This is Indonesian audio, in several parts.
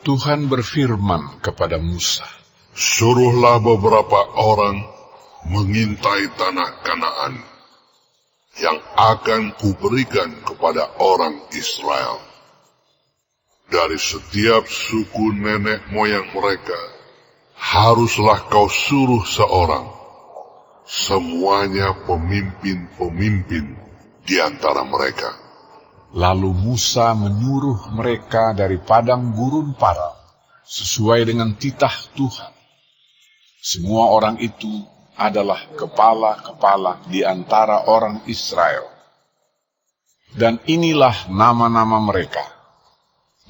Tuhan berfirman kepada Musa, "Suruhlah beberapa orang mengintai tanah Kanaan yang akan kuberikan kepada orang Israel. Dari setiap suku nenek moyang mereka, haruslah kau suruh seorang, semuanya pemimpin-pemimpin di antara mereka." Lalu Musa menyuruh mereka dari padang gurun Paran, sesuai dengan titah Tuhan. Semua orang itu adalah kepala-kepala di antara orang Israel. Dan inilah nama-nama mereka.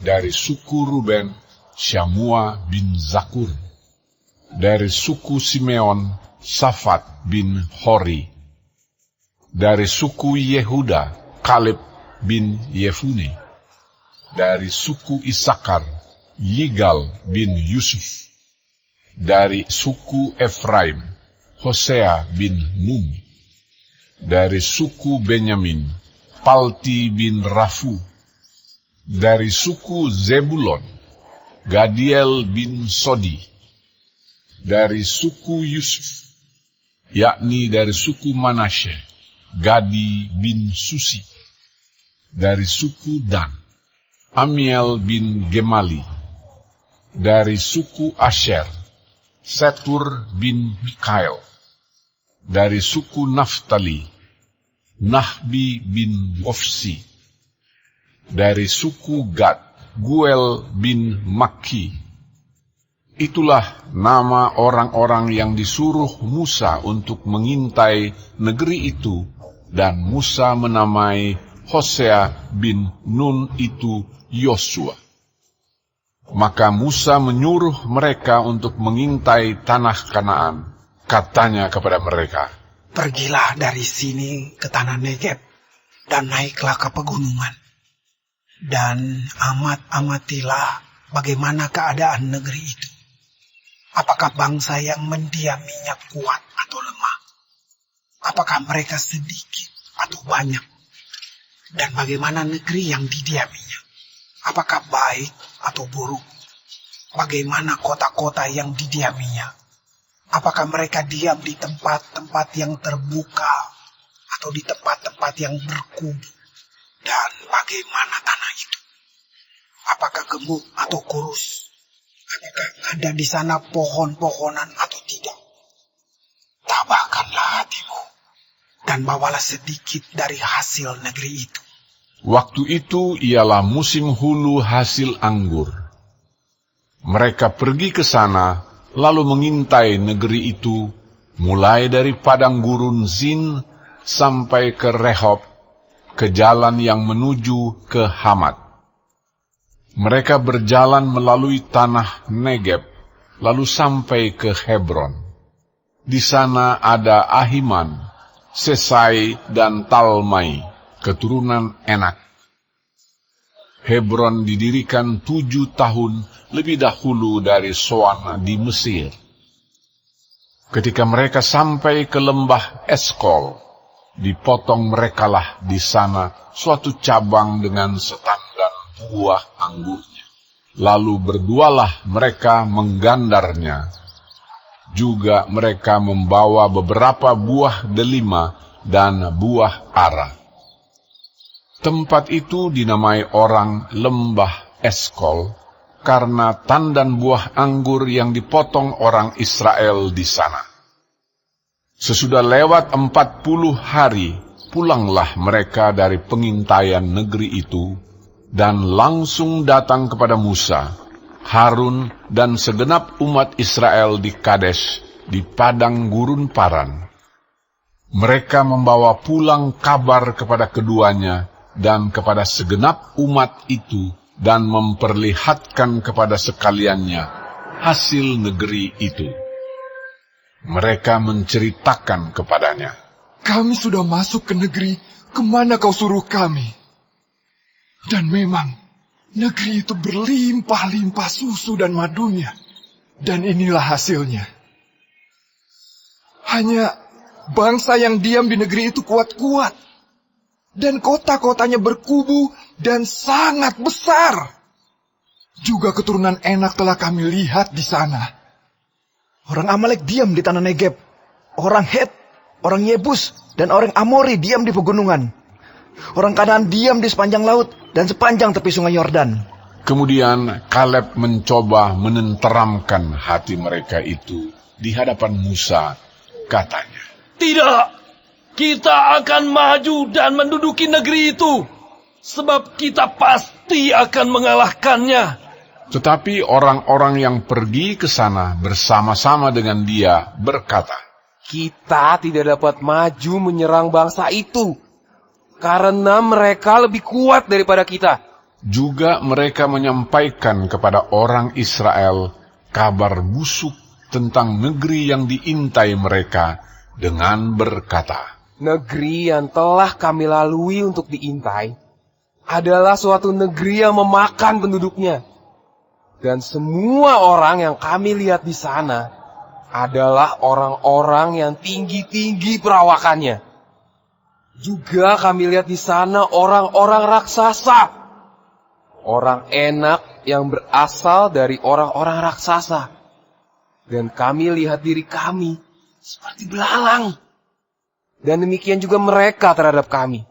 Dari suku Ruben, Syamua bin Zakur. Dari suku Simeon, Safat bin Hori. Dari suku Yehuda, Kaleb bin Yefune. Dari suku Isakar, Yigal bin Yusuf. Dari suku Efraim, Hosea bin Nun. Dari suku Benyamin, Palti bin Rafu. Dari suku Zebulon, Gadiel bin Sodi. Dari suku Yusuf, yakni dari suku Manasye, Gadi bin Susi. Dari suku Dan, Amiel bin Gemali. Dari suku Asher, Setur bin Mikael. Dari suku Naftali, Nahbi bin Ofsi. Dari suku Gad, Guel bin Makki. Itulah nama orang-orang yang disuruh Musa untuk mengintai negeri itu, dan Musa menamai Hosea bin Nun itu Yosua. Maka Musa menyuruh mereka untuk mengintai tanah Kanaan. Katanya kepada mereka, "Pergilah dari sini ke tanah Negeb, dan naiklah ke pegunungan. Dan amatilah bagaimana keadaan negeri itu. Apakah bangsa yang mendiaminya kuat atau lemah? Apakah mereka sedikit atau banyak? Dan bagaimana negeri yang didiaminya? Apakah baik atau buruk? Bagaimana kota-kota yang didiaminya? Apakah mereka diam di tempat-tempat yang terbuka atau di tempat-tempat yang berkubu? Dan bagaimana tanah itu? Apakah gemuk atau kurus? Apakah ada di sana pohon-pohonan atau tidak? Tabahkanlah hatimu dan bawalah sedikit dari hasil negeri itu." Waktu itu ialah musim hulu hasil anggur. Mereka pergi ke sana, lalu mengintai negeri itu, mulai dari padang gurun Zin sampai ke Rehob, ke jalan yang menuju ke Hamat. Mereka berjalan melalui tanah Negeb, lalu sampai ke Hebron. Di sana ada Ahiman, Sesai, dan Talmai, keturunan Enak. Hebron didirikan 7 tahun lebih dahulu dari Soan di Mesir. Ketika mereka sampai ke lembah Eskol, dipotong merekalah di sana suatu cabang dengan setandan buah anggurnya. Lalu berdualah mereka menggandarnya. Juga mereka membawa beberapa buah delima dan buah ara. Tempat itu dinamai orang lembah Eskol, karena tandan buah anggur yang dipotong orang Israel di sana. Sesudah lewat 40 hari, pulanglah mereka dari pengintaian negeri itu, dan langsung datang kepada Musa, Harun, dan segenap umat Israel di Kades, di padang gurun Paran. Mereka membawa pulang kabar kepada keduanya dan kepada segenap umat itu, dan memperlihatkan kepada sekaliannya hasil negeri itu. Mereka menceritakan kepadanya, "Kami sudah masuk ke negeri kemana kau suruh kami. Dan memang negeri itu berlimpah-limpah susu dan madunya. Dan inilah hasilnya. Hanya bangsa yang diam di negeri itu kuat-kuat. Dan kota-kotanya berkubu dan sangat besar. Juga keturunan Enak telah kami lihat di sana. Orang Amalek diam di tanah Negeb. Orang Het, orang Yebus, dan orang Amori diam di pegunungan. Orang Kanaan diam di sepanjang laut dan sepanjang tepi sungai Yordan. Kemudian Kaleb mencoba menenteramkan hati mereka itu di hadapan Musa, katanya, Tidak, kita akan maju dan menduduki negeri itu, sebab kita pasti akan mengalahkannya. Tetapi orang-orang yang pergi ke sana bersama-sama dengan dia berkata, Kita tidak dapat maju menyerang bangsa itu, karena mereka lebih kuat daripada kita. juga mereka menyampaikan kepada orang Israel kabar busuk tentang negeri yang diintai mereka dengan berkata, Negeri yang telah kami lalui untuk diintai adalah suatu negeri yang memakan penduduknya. Dan semua orang yang kami lihat di sana adalah orang-orang yang tinggi-tinggi perawakannya. Juga kami lihat di sana orang-orang raksasa. Orang Enak yang berasal dari orang-orang raksasa. Dan kami lihat diri kami seperti belalang. Dan demikian juga mereka terhadap kami.